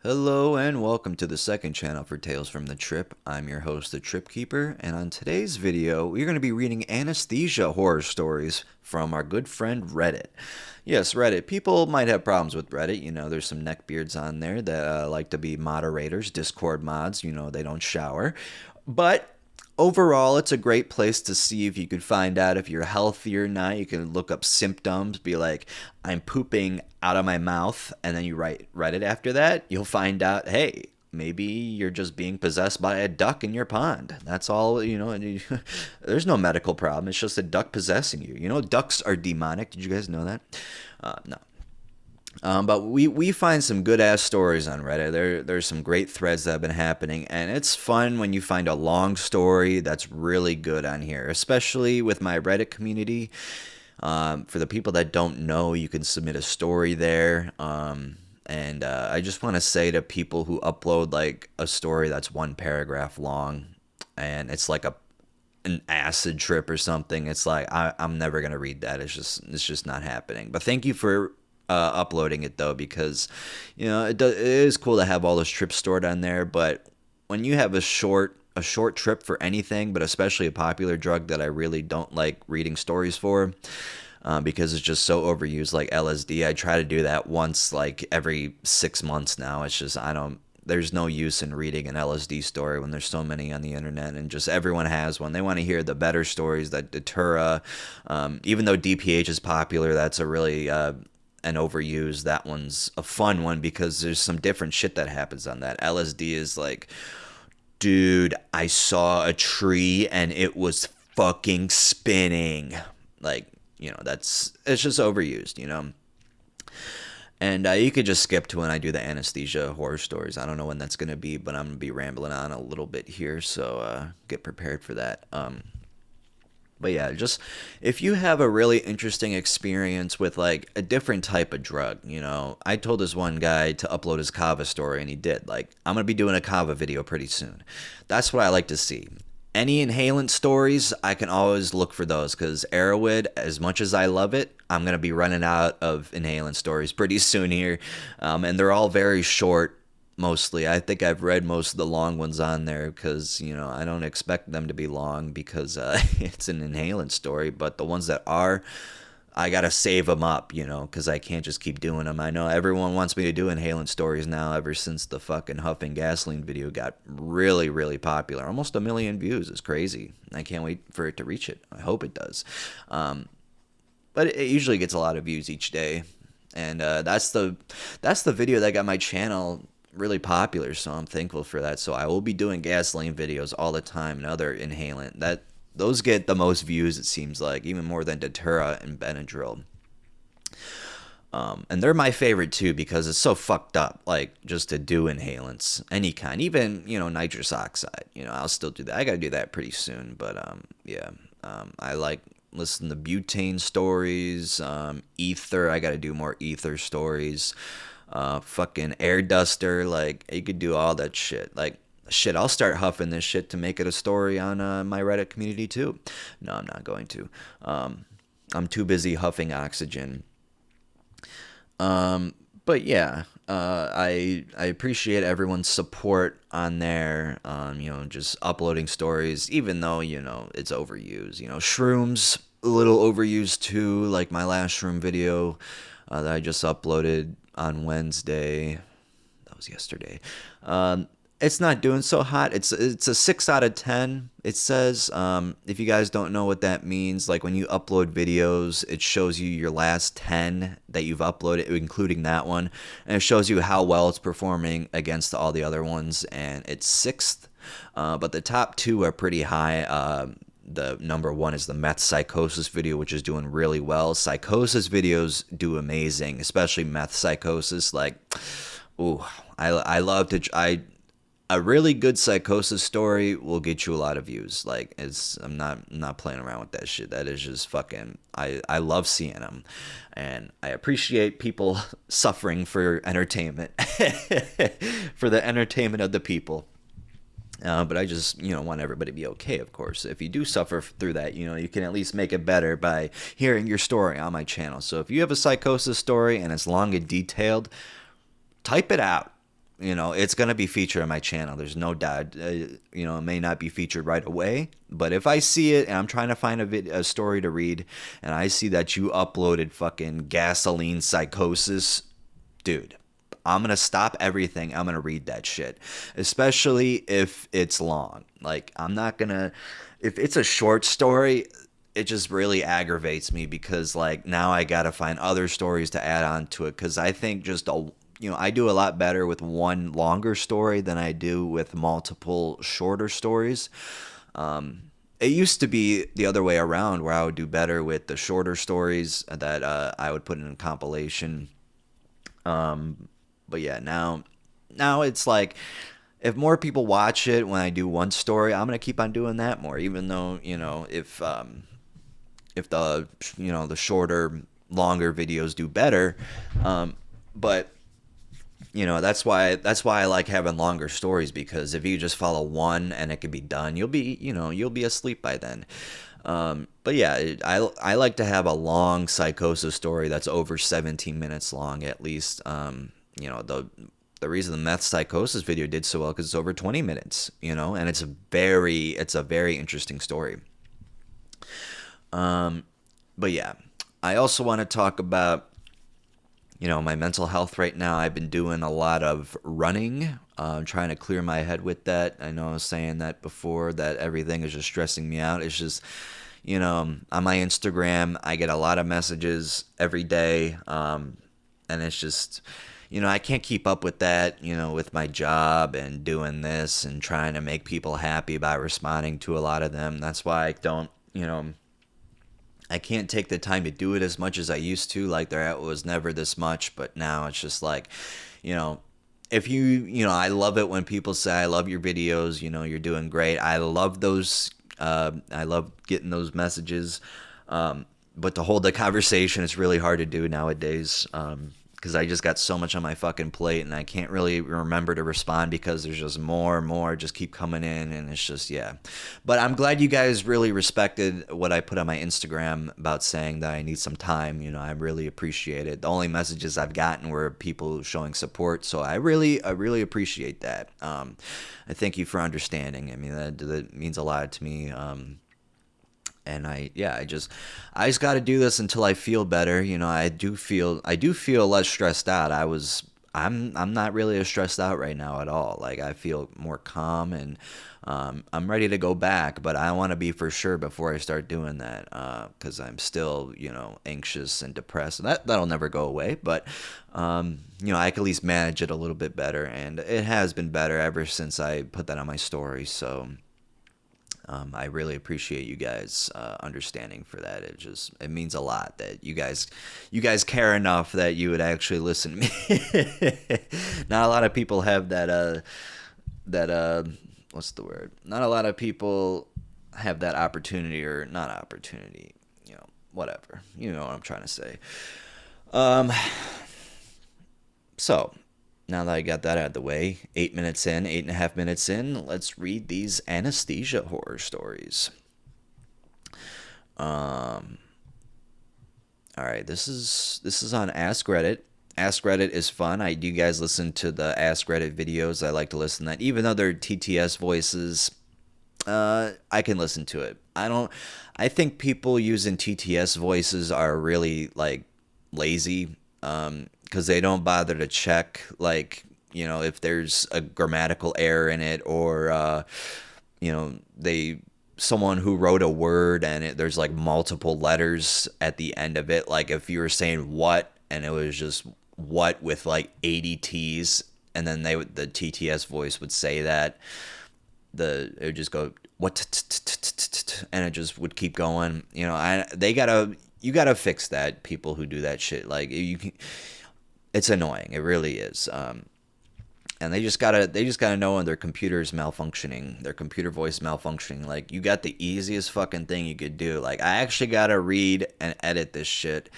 Hello and welcome to the second channel for Tales from the Trip. I'm your host, the Trip Keeper, and on today's video, we're going to be reading Anesthesia horror stories from our good friend Reddit. Yes, Reddit. People might have problems with Reddit. You know, there's some neckbeards on there that like to be moderators, Discord mods. You know, they don't shower. But overall, it's a great place to see if you could find out if you're healthy or not. You can look up symptoms, be like, I'm pooping out of my mouth, and then you write it after that. You'll find out, hey, maybe you're just being possessed by a duck in your pond. That's all, you know. There's no medical problem. It's just a duck possessing you. You know, ducks are demonic. Did you guys know that? No. But we find some good ass stories on Reddit. There's some great threads that have been happening, and it's fun when you find a long story that's really good on here, especially with my Reddit community. For the people that don't know, you can submit a story there. And I just want to say to people who upload like a story that's one paragraph long, and it's like an acid trip or something. It's like I'm never gonna read that. It's just not happening. But thank you for uploading it though, because you know it is cool to have all those trips stored on there. But when you have a short trip for anything, but especially a popular drug that I really don't like reading stories for, because it's just so overused, like LSD. I try to do that once like every 6 months now. It's just I don't. There's no use in reading an LSD story when there's so many on the internet, and just everyone has one. They want to hear the better stories that deter. Even though DPH is popular, that's a really and overused. That one's a fun one because there's some different shit that happens on that. LSD is like, dude, I saw a tree and it was fucking spinning. Like, you know, it's just overused, you know. And you could just skip to when I do the anesthesia horror stories. I don't know when that's going to be, but I'm going to be rambling on a little bit here, so get prepared for that. But yeah, just if you have a really interesting experience with like a different type of drug, you know, I told this one guy to upload his kava story, and he did. Like, I'm going to be doing a kava video pretty soon. That's what I like to see. Any inhalant stories, I can always look for those, because Arrowwood, as much as I love it, I'm going to be running out of inhalant stories pretty soon here. And they're all very short, mostly. I think I've read most of the long ones on there because, you know, I don't expect them to be long because it's an inhalant story. But the ones that are, I gotta save them up, you know, because I can't just keep doing them. I know everyone wants me to do inhalant stories now ever since the fucking huffing gasoline video got really, really popular. Almost 1 million views. It's crazy. I can't wait for it to reach it. I hope it does. But it usually gets a lot of views each day. And that's the video that got my channel really popular, so I'm thankful for that. So I will be doing gasoline videos all the time and other inhalant. Those get the most views, it seems like, even more than Datura and Benadryl. And they're my favorite too because it's so fucked up, like, just to do inhalants, any kind, even, you know, nitrous oxide. You know, I'll still do that. I gotta do that pretty soon, but yeah. I like listen to butane stories, ether. I gotta do more ether stories. Fucking air duster. Like, you could do all that shit. Like, shit, I'll start huffing this shit to make it a story on my Reddit community too. No, I'm not going to. I'm too busy huffing oxygen. But yeah, I appreciate everyone's support on there. You know, just uploading stories, even though, you know, it's overused. You know, shrooms a little overused too. Like my last shroom video that I just uploaded on Wednesday. That was yesterday. It's not doing so hot. It's a 6 out of 10. It says, if you guys don't know what that means, like when you upload videos, it shows you your last 10 that you've uploaded, including that one, and it shows you how well it's performing against all the other ones, and it's 6th. But the top 2 are pretty high. The number 1 is the meth psychosis video, which is doing really well. Psychosis videos do amazing, especially meth psychosis. Like, ooh, I love to. A really good psychosis story will get you a lot of views. Like, I'm not playing around with that shit. That is just fucking. I love seeing them, and I appreciate people suffering for entertainment, for the entertainment of the people. But I just, you know, want everybody to be okay, of course. If you do suffer through that, you know, you can at least make it better by hearing your story on my channel. So if you have a psychosis story and it's long and detailed, type it out. it's going to be featured on my channel. There's no doubt. It may not be featured right away, but if I see it and I'm trying to find a story to read and I see that you uploaded fucking gasoline psychosis, dude, I'm going to stop everything. I'm going to read that shit, especially if it's long. Like, I'm not going to, if it's a short story, it just really aggravates me because like now I got to find other stories to add on to it because I think I do a lot better with one longer story than I do with multiple shorter stories. It used to be the other way around where I would do better with the shorter stories that I would put in a compilation. But yeah, now it's like if more people watch it when I do one story, I'm gonna keep on doing that more. Even though if the shorter, longer videos do better, but that's why I like having longer stories because if you just follow one and it can be done, you'll be asleep by then. But yeah, I like to have a long psychosis story that's over 17 minutes long at least. The reason the meth psychosis video did so well because it's over 20 minutes, and it's a very interesting story. But yeah, I also want to talk about my mental health right now. I've been doing a lot of running, trying to clear my head with that. I know I was saying that before, that everything is just stressing me out. It's just, on my Instagram, I get a lot of messages every day, and it's just, I can't keep up with that, with my job and doing this and trying to make people happy by responding to a lot of them. That's why I don't, I can't take the time to do it as much as I used to. Like there was never this much, but now it's just like, if I love it when people say, I love your videos, you're doing great. I love those. I love getting those messages. But to hold the conversation, it's really hard to do nowadays. Because I just got so much on my fucking plate and I can't really remember to respond because there's just more and more just keep coming in and it's just, yeah. But I'm glad you guys really respected what I put on my Instagram about saying that I need some time. I really appreciate it. The only messages I've gotten were people showing support. So I really appreciate that. I thank you for understanding. I mean, that means a lot to me. And I just got to do this until I feel better. I do feel less stressed out. I'm not really as stressed out right now at all. Like I feel more calm and I'm ready to go back, but I want to be for sure before I start doing that because I'm still anxious and depressed. That'll never go away, but I can at least manage it a little bit better, and it has been better ever since I put that on my story. So. I really appreciate you guys understanding for that. It means a lot that you guys care enough that you would actually listen to me. Not a lot of people have that what's the word? Not a lot of people have that opportunity, or not opportunity, whatever. You know what I'm trying to say. So now that I got that out of the way, 8.5 minutes in, let's read these anesthesia horror stories. All right, this is on Ask Reddit. Ask Reddit is fun. Do you guys listen to the Ask Reddit videos? I like to listen to that. Even though they're TTS voices, I can listen to it. I think people using TTS voices are really like lazy. Because they don't bother to check, like, if there's a grammatical error in it, or someone who wrote a word and there's like multiple letters at the end of it. Like if you were saying what and it was just what with like 80 T's, and then the TTS voice would say that, it would just go what, and it just would keep going. You gotta fix that. People who do that shit, like it's annoying. It really is. And they just gotta know when their computer's malfunctioning, their computer voice malfunctioning. Like you got the easiest fucking thing you could do. Like I actually gotta read and edit this shit,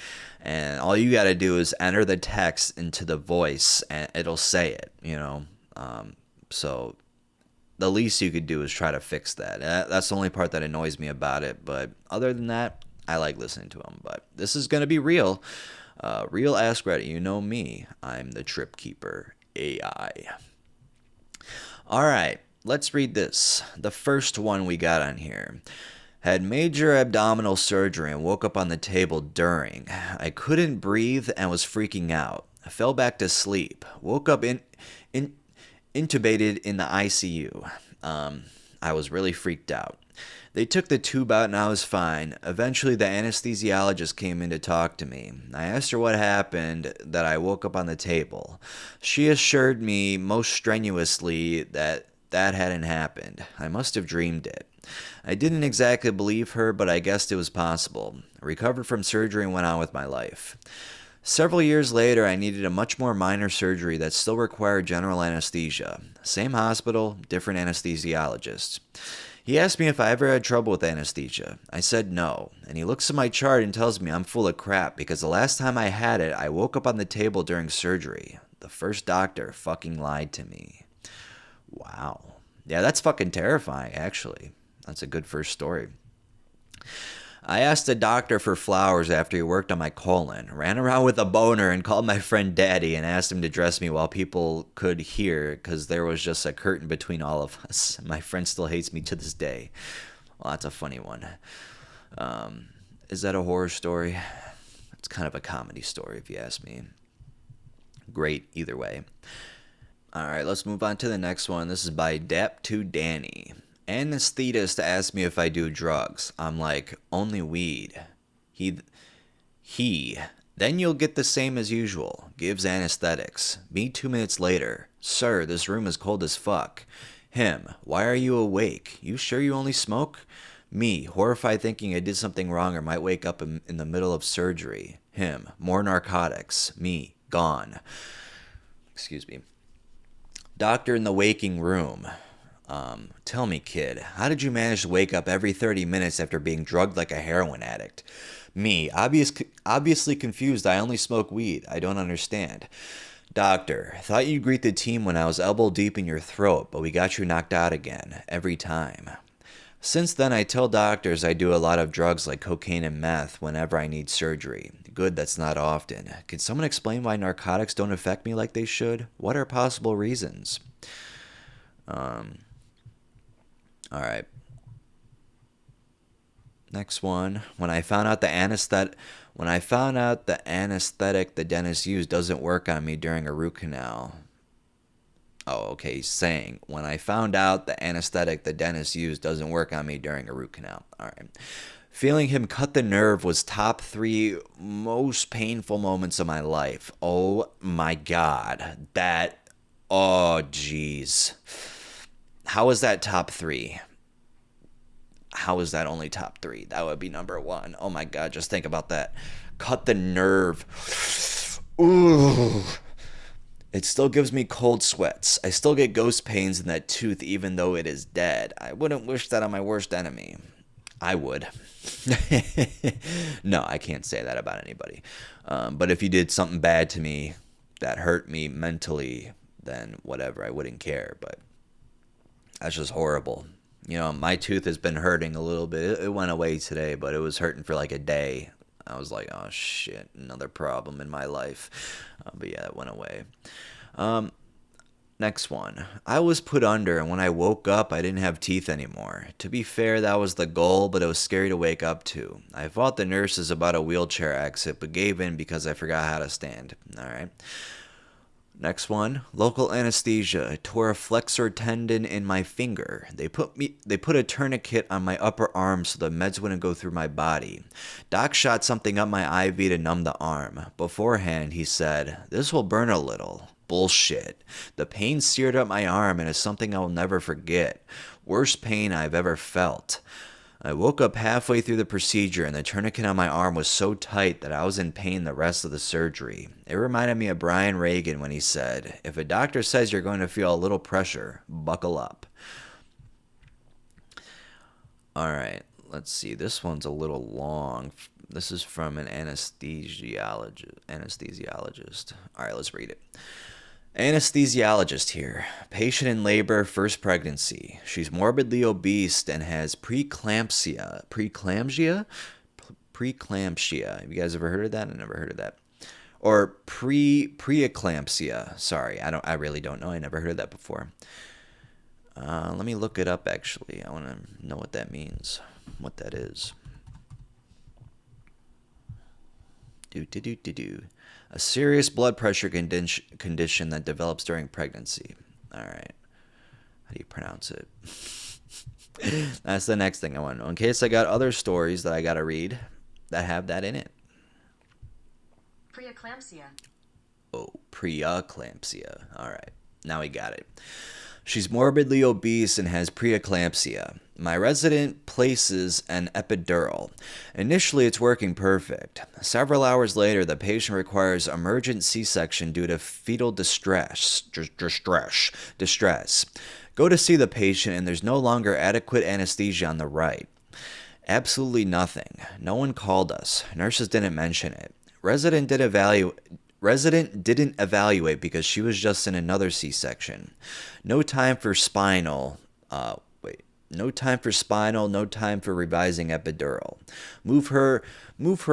and all you gotta do is enter the text into the voice, and it'll say it. So the least you could do is try to fix that. That's the only part that annoys me about it. But other than that, I like listening to them. But this is gonna be real. Real Ask Reddit. You know me. I'm the Trip Keeper, AI. All right, let's read this. The first one we got on here. Had major abdominal surgery and woke up on the table during. I couldn't breathe and was freaking out. I fell back to sleep. Woke up in intubated in the ICU. I was really freaked out. They took the tube out and I was fine. Eventually, the anesthesiologist came in to talk to me. I asked her what happened, that I woke up on the table. She assured me most strenuously that that hadn't happened. I must have dreamed it. I didn't exactly believe her, but I guessed it was possible. I recovered from surgery and went on with my life. Several years later, I needed a much more minor surgery that still required general anesthesia. Same hospital, different anesthesiologist. He asked me if I ever had trouble with anesthesia. I said no, and he looks at my chart and tells me I'm full of crap because the last time I had it, I woke up on the table during surgery. The first doctor fucking lied to me. Wow. Yeah, that's fucking terrifying, actually. That's a good first story. I asked the doctor for flowers after he worked on my colon, ran around with a boner and called my friend Daddy and asked him to dress me while people could hear because there was just a curtain between all of us. My friend still hates me to this day. Well, that's a funny one. Is that a horror story? It's kind of a comedy story if you ask me. Great either way. All right, let's move on to the next one. This is by Dap2 Danny. Anesthetist asked me if I do drugs. I'm like, only weed. He. Then you'll get the same as usual. Gives anesthetics. Me 2 minutes later. Sir, this room is cold as fuck. Him. Why are you awake? You sure you only smoke? Me. Horrified thinking I did something wrong or might wake up in the middle of surgery. Him. More narcotics. Me. Gone. Excuse me. Doctor in the waking room. Tell me, kid, how did you manage to wake up every 30 minutes after being drugged like a heroin addict? Me, obviously confused. I only smoke weed. I don't understand. Doctor, thought you'd greet the team when I was elbow deep in your throat, but we got you knocked out again. Every time. Since then, I tell doctors I do a lot of drugs like cocaine and meth whenever I need surgery. Good, that's not often. Can someone explain why narcotics don't affect me like they should? What are possible reasons? All right. Next one. When I found out the anesthetic the dentist used doesn't work on me during a root canal. Oh, okay. He's saying when I found out the anesthetic the dentist used doesn't work on me during a root canal. All right. Feeling him cut the nerve was top 3 most painful moments of my life. Oh my God. Oh, jeez. How is that top 3? How is that only top 3? That would be number 1. Oh my God, just think about that. Cut the nerve. Ooh. It still gives me cold sweats. I still get ghost pains in that tooth even though it is dead. I wouldn't wish that on my worst enemy. I would. No, I can't say that about anybody. But if you did something bad to me that hurt me mentally, then whatever, I wouldn't care. But that's just horrible. You know, my tooth has been hurting a little bit. It went away today, but it was hurting for like a day. I was like, oh shit, another problem in my life. But yeah, it went away. Next one. I was put under, and when I woke up, I didn't have teeth anymore. To be fair, that was the goal, but it was scary to wake up to. I fought the nurses about a wheelchair exit, but gave in because I forgot how to stand. All right. Next one. Local anesthesia. I tore a flexor tendon in my finger. They put a tourniquet on my upper arm so the meds wouldn't go through my body. Doc shot something up my IV to numb the arm. Beforehand, he said, "This will burn a little." Bullshit. The pain seared up my arm and is something I will never forget. Worst pain I've ever felt. I woke up halfway through the procedure and the tourniquet on my arm was so tight that I was in pain the rest of the surgery. It reminded me of Brian Regan when he said, "If a doctor says you're going to feel a little pressure, buckle up." All right, let's see. This one's a little long. This is from an anesthesiologist. All right, let's read it. Anesthesiologist here. Patient in labor, first pregnancy. She's morbidly obese and has preeclampsia. Preeclampsia? Have you guys ever heard of that? I never heard of that. or preeclampsia. Sorry, I really don't know. I never heard of that before. Let me look it up. Actually, I want to know what that means, what that is. A serious blood pressure condition that develops during pregnancy. All right. How do you pronounce it? That's the next thing I want to know. In case I got other stories that I got to read that have that in it. Preeclampsia. Oh, preeclampsia. All right. Now we got it. She's morbidly obese and has preeclampsia. My resident places an epidural. Initially, it's working perfect. Several hours later, the patient requires emergent C-section due to fetal distress. Go to see the patient, and there's no longer adequate anesthesia on the right. Absolutely nothing. No one called us. Nurses didn't mention it. Resident didn't evaluate because she was just in another C-section. No time for spinal. No time for revising epidural. Move her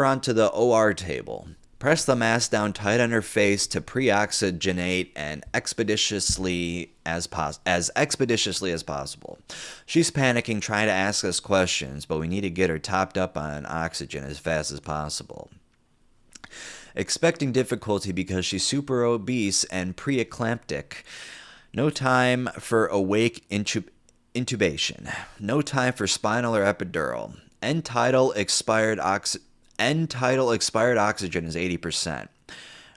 onto the OR table. Press the mask down tight on her face to pre-oxygenate and expeditiously as possible. She's panicking, trying to ask us questions, but we need to get her topped up on oxygen as fast as possible. Expecting difficulty because she's super obese and preeclamptic. No time for awake intubation. No time for spinal or epidural. End tidal expired oxygen is 80%.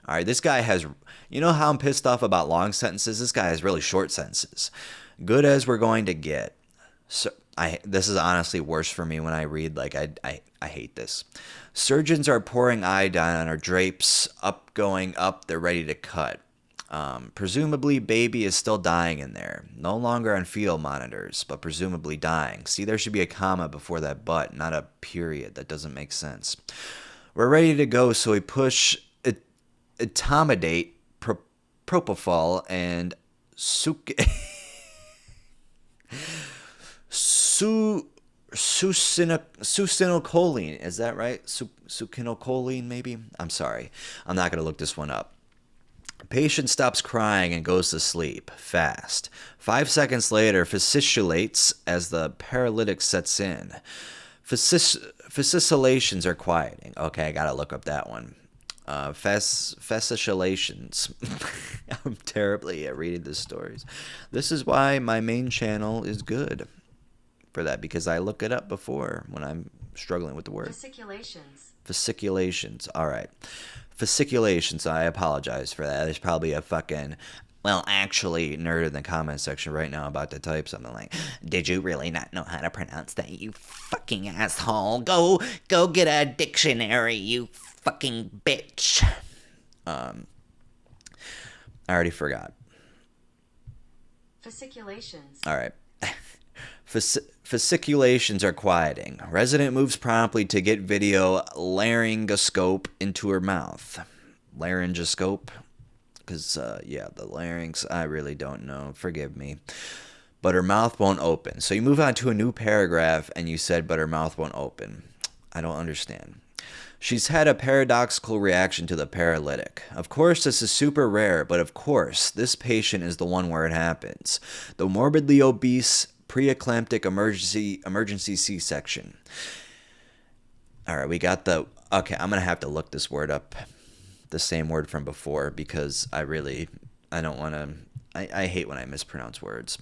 All right, this guy has, you know how I'm pissed off about long sentences? This guy has really short sentences. Good as we're going to get. So this is honestly worse for me when I read, like, I hate this. Surgeons are pouring iodine on her drapes, going up, they're ready to cut. Presumably baby is still dying in there. No longer on fetal monitors, but presumably dying. See, there should be a comma before that but, not a period. That doesn't make sense. We're ready to go, so we push etomidate, propofol, and succinylcholine. Is that right? Succinylcholine, maybe? I'm sorry. I'm not going to look this one up. Patient stops crying and goes to sleep, fast. 5 seconds later, fasciculates as the paralytic sets in. Fasciculations are quieting. Okay, I gotta look up that one. Fasciculations. I'm terribly at reading the stories. This is why my main channel is good for that, because I look it up before when I'm struggling with the word. Fasciculations. All right. Fasciculations. I apologize for that. There's probably a fucking, well, actually, nerd in the comment section right now about to type something like, "Did you really not know how to pronounce that, you fucking asshole? Go get a dictionary, you fucking bitch." I already forgot. Fasciculations. All right. Fasciculations are quieting. Resident moves promptly to get video laryngoscope into her mouth. Laryngoscope? Because, the larynx, I really don't know. Forgive me. But her mouth won't open. So you move on to a new paragraph and you said, but her mouth won't open. I don't understand. She's had a paradoxical reaction to the paralytic. Of course, this is super rare, but of course, this patient is the one where it happens. The morbidly obese, preeclamptic emergency C-section. All right, we got the... Okay, I'm going to have to look this word up. The same word from before, because I don't want to... I hate when I mispronounce words.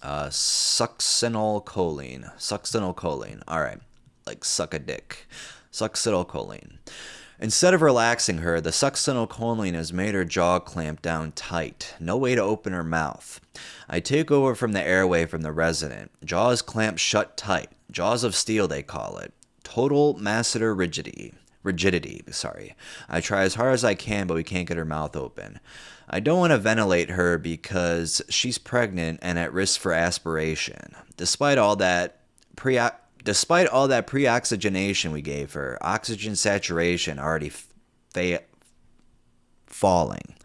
Succinylcholine. All right. Like suck a dick. Succinylcholine. Instead of relaxing her, the succinylcholine has made her jaw clamp down tight. No way to open her mouth. I take over from the airway from the resident. Jaws clamped shut tight. Jaws of steel, they call it. Total masseter rigidity. I try as hard as I can, but we can't get her mouth open. I don't want to ventilate her because she's pregnant and at risk for aspiration. Despite all that pre-oxygenation we gave her, oxygen saturation already falling.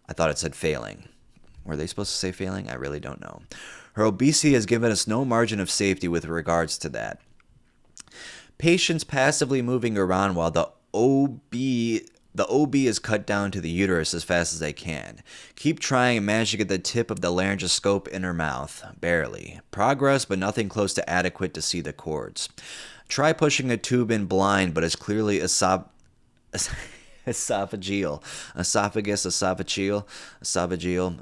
I thought it said failing. Were they supposed to say failing? I really don't know. Her obesity has given us no margin of safety with regards to that. Patients passively moving around while the the OB is cut down to the uterus as fast as they can. Keep trying and manage to get the tip of the laryngoscope in her mouth. Barely. Progress, but nothing close to adequate to see the cords. Try pushing a tube in blind, but it's clearly esophageal. Esophageal.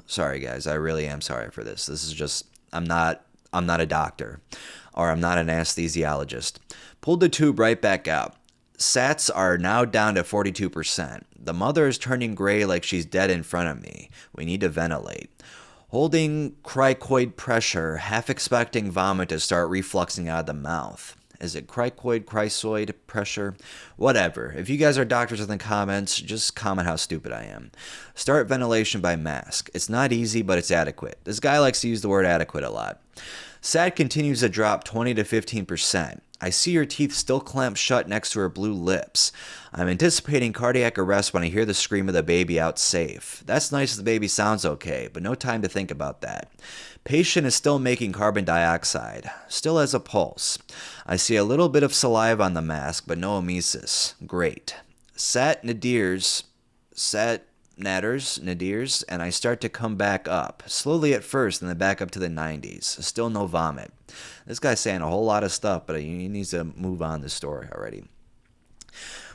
Sorry, guys. I really am sorry for this. This is just, I'm not a doctor, or I'm not an anesthesiologist. Pulled the tube right back out. Sats are now down to 42%. The mother is turning gray like she's dead in front of me. We need to ventilate. Holding cricoid pressure, half expecting vomit to start refluxing out of the mouth. Is it cricoid pressure? Whatever. If you guys are doctors in the comments, just comment how stupid I am. Start ventilation by mask. It's not easy, but it's adequate. This guy likes to use the word adequate a lot. SAT continues to drop 20 to 15%. I see her teeth still clamped shut next to her blue lips. I'm anticipating cardiac arrest when I hear the scream of the baby out safe. That's nice if the baby sounds okay, but no time to think about that. Patient is still making carbon dioxide. Still has a pulse. I see a little bit of saliva on the mask, but no emesis. Great. Nadirs, and I start to come back up. Slowly at first, and then back up to the 90s. Still no vomit. This guy's saying a whole lot of stuff, but he needs to move on this story already.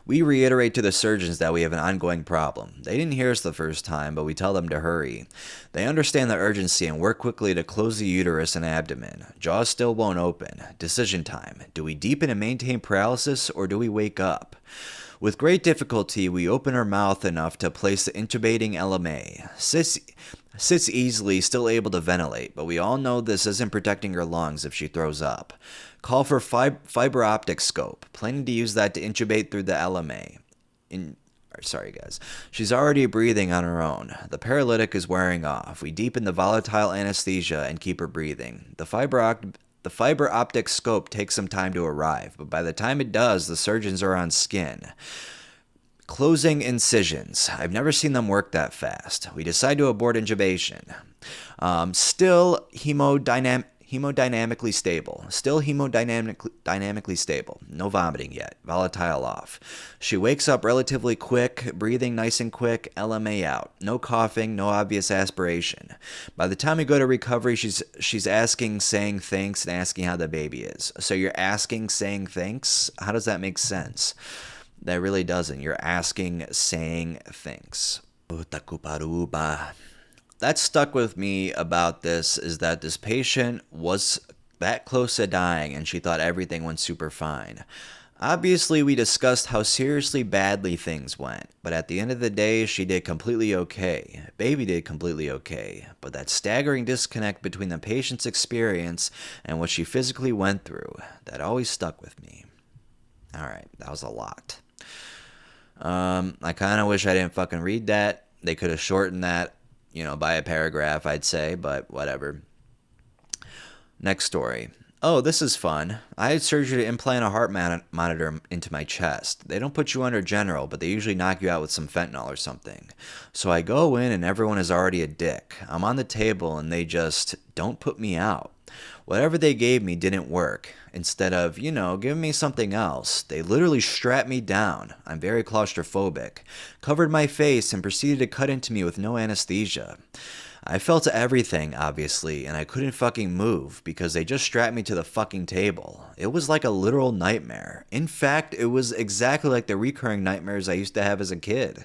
We reiterate to the surgeons that we have an ongoing problem. They didn't hear us the first time, but we tell them to hurry. They understand the urgency and work quickly to close the uterus and abdomen. Jaws still won't open. Decision time. Do we deepen and maintain paralysis, or do we wake up? With great difficulty, we open her mouth enough to place the intubating LMA. Sits easily, still able to ventilate, but we all know this isn't protecting her lungs if she throws up. Call for fiber optic scope, planning to use that to intubate through the LMA. Sorry, guys. She's already breathing on her own. The paralytic is wearing off. We deepen the volatile anesthesia and keep her breathing. The fiber optic scope takes some time to arrive, but by the time it does, the surgeons are on skin. Closing incisions. I've never seen them work that fast. We decide to abort intubation. Still hemodynamically stable. No vomiting yet. Volatile off. She wakes up relatively quick, breathing nice and quick, LMA out. No coughing, no obvious aspiration. By the time we go to recovery, she's asking, saying thanks, and asking how the baby is. So you're asking, saying thanks? How does that make sense? That really doesn't. You're asking, saying thanks. That stuck with me about this is that this patient was that close to dying and she thought everything went super fine. Obviously, we discussed how seriously badly things went, but at the end of the day, she did completely okay. Baby did completely okay, but that staggering disconnect between the patient's experience and what she physically went through, that always stuck with me. Alright, that was a lot. I kind of wish I didn't fucking read that. They could have shortened that, by a paragraph, I'd say, but whatever. Next story. Oh, this is fun. I had surgery to implant a heart monitor into my chest. They don't put you under general, but they usually knock you out with some fentanyl or something. So I go in and everyone is already a dick. I'm on the table and they just don't put me out. Whatever they gave me didn't work. Instead of, giving me something else, they literally strapped me down. I'm very claustrophobic. Covered my face and proceeded to cut into me with no anesthesia. I felt everything, obviously, and I couldn't fucking move because they just strapped me to the fucking table. It was like a literal nightmare. In fact, it was exactly like the recurring nightmares I used to have as a kid.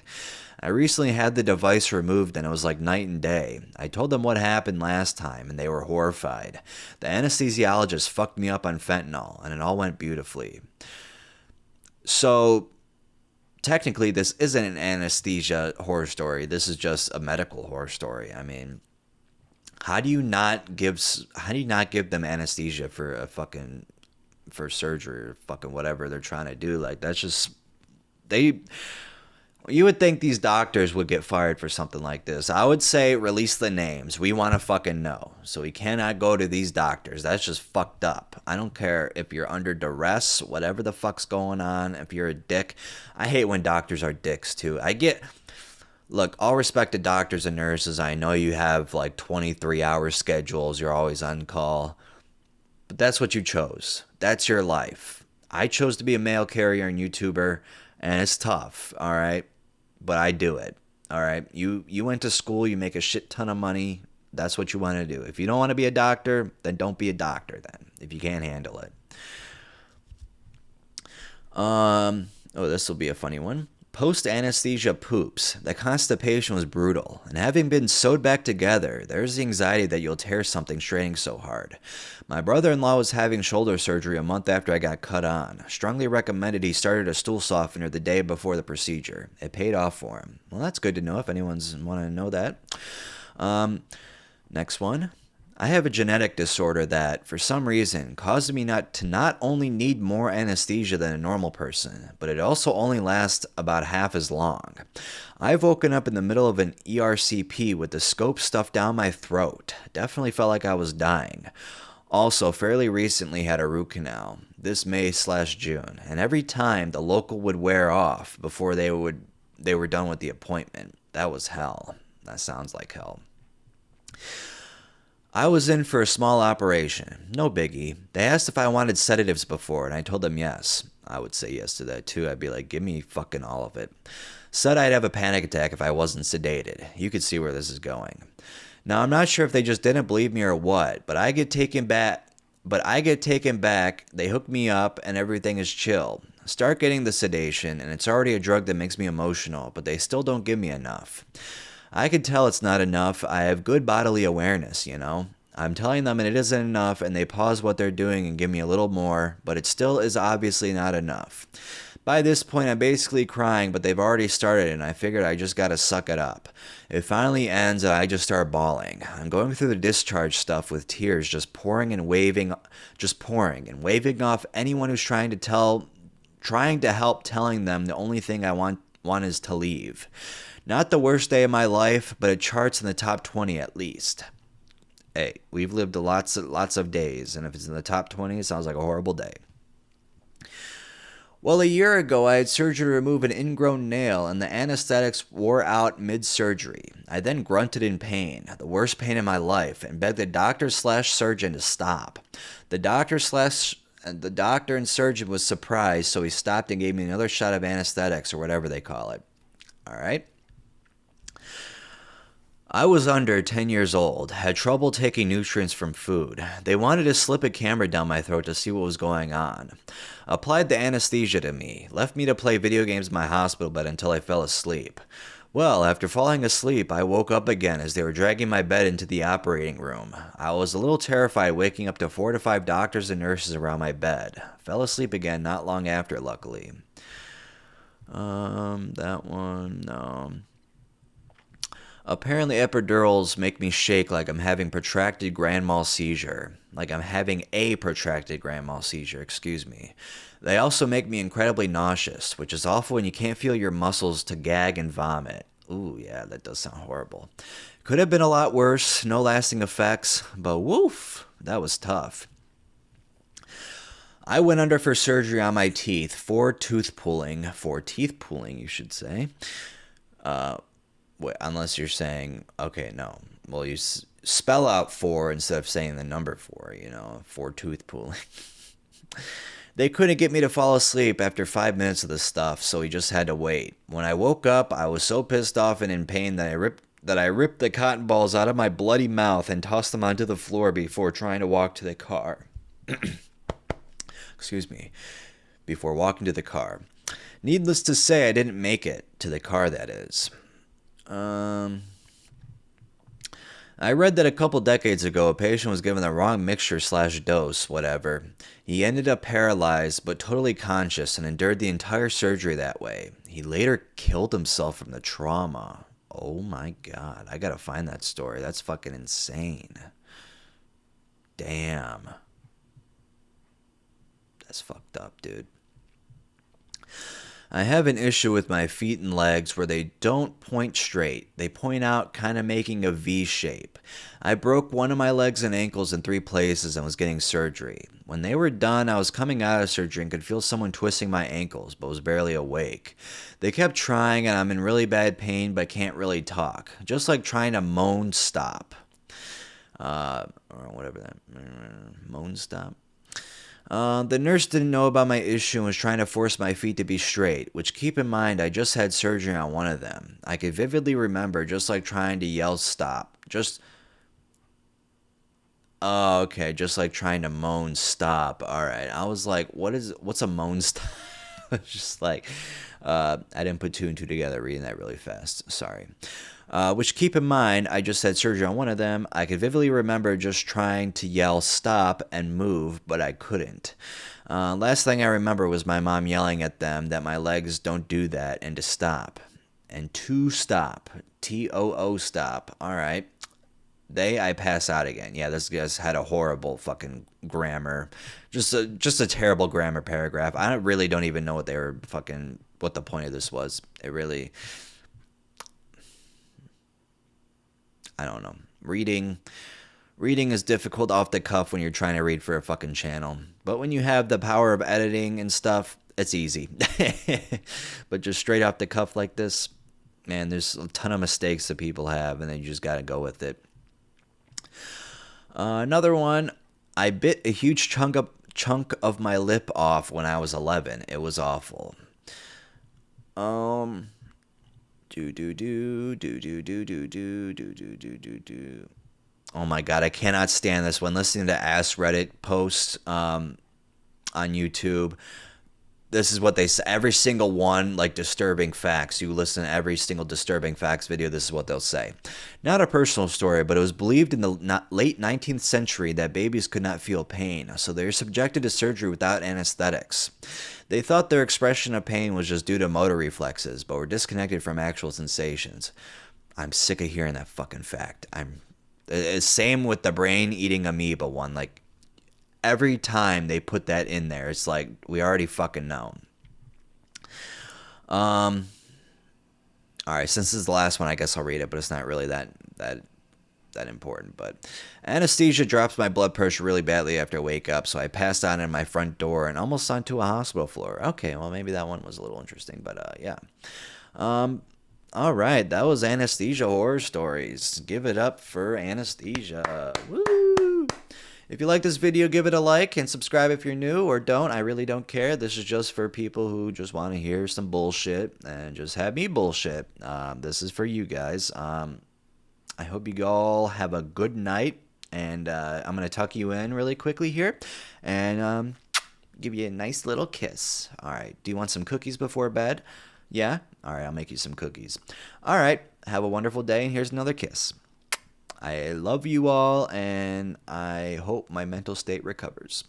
I recently had the device removed and it was like night and day. I told them what happened last time and they were horrified. The anesthesiologist fucked me up on fentanyl and it all went beautifully. So technically this isn't an anesthesia horror story. This is just a medical horror story. I mean, how do you not give them anesthesia for for surgery or fucking whatever they're trying to do? Like, that's just, you would think these doctors would get fired for something like this. I would say release the names. We want to fucking know. So we cannot go to these doctors. That's just fucked up. I don't care if you're under duress, whatever the fuck's going on, if you're a dick. I hate when doctors are dicks too. Look, all respect to doctors and nurses. I know you have like 23-hour schedules. You're always on call. But that's what you chose. That's your life. I chose to be a mail carrier and YouTuber. And it's tough, all right? But I do it, all right? You went to school, you make a shit ton of money. That's what you want to do. If you don't want to be a doctor, then don't be a doctor then, if you can't handle it. Oh, this will be a funny one. Post anesthesia poops. The constipation was brutal, and having been sewed back together, there's the anxiety that you'll tear something straining so hard. My brother in law was having shoulder surgery a month after I got cut on. Strongly recommended he started a stool softener the day before the procedure. It paid off for him. Well, that's good to know if anyone's want to know that. Next one. I have a genetic disorder that, for some reason, causes me not only need more anesthesia than a normal person, but it also only lasts about half as long. I've woken up in the middle of an ERCP with the scope stuffed down my throat. Definitely felt like I was dying. Also, fairly recently had a root canal, this May/June, and every time the local would wear off before they were done with the appointment. That was hell. That sounds like hell. I was in for a small operation. No biggie. They asked if I wanted sedatives before, and I told them yes. I would say yes to that too. I'd be like, give me fucking all of it. Said I'd have a panic attack if I wasn't sedated. You could see where this is going. Now, I'm not sure if they just didn't believe me or what, but I get taken back, they hook me up, and everything is chill. Start getting the sedation, and it's already a drug that makes me emotional, but they still don't give me enough. I can tell it's not enough. I have good bodily awareness, you know. I'm telling them and it isn't enough, and they pause what they're doing and give me a little more, but it still is obviously not enough. By this point, I'm basically crying, but they've already started, and I figured I just gotta suck it up. It finally ends, and I just start bawling. I'm going through the discharge stuff with tears just pouring and waving off anyone who's trying to help, telling them the only thing I want is to leave. Not the worst day of my life, but it charts in the top 20 at least. Hey, we've lived lots of days, and if it's in the top 20, it sounds like a horrible day. Well, a year ago, I had surgery to remove an ingrown nail, and the anesthetics wore out mid-surgery. I then grunted in pain, the worst pain in my life, and begged the doctor/surgeon to stop. The doctor and surgeon was surprised, so he stopped and gave me another shot of anesthetics, or whatever they call it. All right. I was under 10 years old, had trouble taking nutrients from food. They wanted to slip a camera down my throat to see what was going on. Applied the anesthesia to me, left me to play video games in my hospital bed until I fell asleep. Well, after falling asleep, I woke up again as they were dragging my bed into the operating room. I was a little terrified waking up to 4 to 5 doctors and nurses around my bed. Fell asleep again not long after, luckily. That one, no. Apparently epidurals make me shake like I'm having a protracted grand mal seizure, excuse me. They also make me incredibly nauseous, which is awful when you can't feel your muscles to gag and vomit. Ooh, yeah, that does sound horrible. Could have been a lot worse, no lasting effects, but woof, that was tough. I went under for surgery on my teeth, for teeth pulling, you should say. Wait, unless you're saying, okay, no. Well, you spell out 4 instead of saying the number 4, you know, for tooth pulling. They couldn't get me to fall asleep after 5 minutes of the stuff, so we just had to wait. When I woke up, I was so pissed off and in pain that I ripped the cotton balls out of my bloody mouth and tossed them onto the floor before trying to walk to the car. Excuse me. Before walking to the car. Needless to say, I didn't make it to the car, that is. I read that a couple decades ago, a patient was given the wrong mixture/dose, whatever. He ended up paralyzed, but totally conscious, and endured the entire surgery that way. He later killed himself from the trauma. Oh my god, I gotta find that story. That's fucking insane. Damn. That's fucked up, dude. I have an issue with my feet and legs where they don't point straight. They point out, kind of making a V shape. I broke one of my legs and ankles in 3 places and was getting surgery. When they were done, I was coming out of surgery and could feel someone twisting my ankles, but was barely awake. They kept trying, and I'm in really bad pain, but can't really talk. Just like trying to moan stop. Or whatever that... Moan stop? The nurse didn't know about my issue and was trying to force my feet to be straight, which keep in mind I just had surgery on one of them. I could vividly remember just like trying to yell stop. Oh, okay, just like trying to moan stop. All right. I was like, what's a moan stop? Just like, I didn't put two and two together reading that really fast. Sorry. Which keep in mind, I just had surgery on one of them. I could vividly remember just trying to yell stop and move, but I couldn't. Last thing I remember was my mom yelling at them that my legs don't do that and to stop. And to stop. TOO stop. All right. I pass out again. Yeah, this guy's had a horrible fucking grammar. Just a terrible grammar paragraph. I really don't even know what the point of this was. I don't know. Reading is difficult off the cuff when you're trying to read for a fucking channel. But when you have the power of editing and stuff, it's easy. But just straight off the cuff like this, man, there's a ton of mistakes that people have, and then you just gotta go with it. Another one, I bit a huge chunk of my lip off when I was 11. It was awful. Do do do do do do do do do do do do do. Oh my god, I cannot stand this. When listening to Ask Reddit posts on YouTube, this is what they say. Every single one, like disturbing facts. You listen to every single disturbing facts video, this is what they'll say. Not a personal story, but it was believed in the late 19th century that babies could not feel pain, so they were subjected to surgery without anesthetics. They thought their expression of pain was just due to motor reflexes, but were disconnected from actual sensations. I'm sick of hearing that fucking fact. Same with the brain eating amoeba one. Like, every time they put that in there, it's like we already fucking know. All right, since this is the last one, I guess I'll read it, but it's not really that important. But anesthesia drops my blood pressure really badly after I wake up, so I passed out in my front door and almost onto a hospital floor. Okay, well maybe that one was a little interesting, but yeah. All right, that was Anesthesia Horror Stories. Give it up for Anesthesia. Woo! If you like this video, give it a like and subscribe if you're new, or don't. I really don't care. This is just for people who just want to hear some bullshit and just have me bullshit. This is for you guys. I hope you all have a good night, and I'm going to tuck you in really quickly here and give you a nice little kiss. All right. Do you want some cookies before bed? Yeah? All right, I'll make you some cookies. All right. Have a wonderful day, and here's another kiss. I love you all, and I hope my mental state recovers.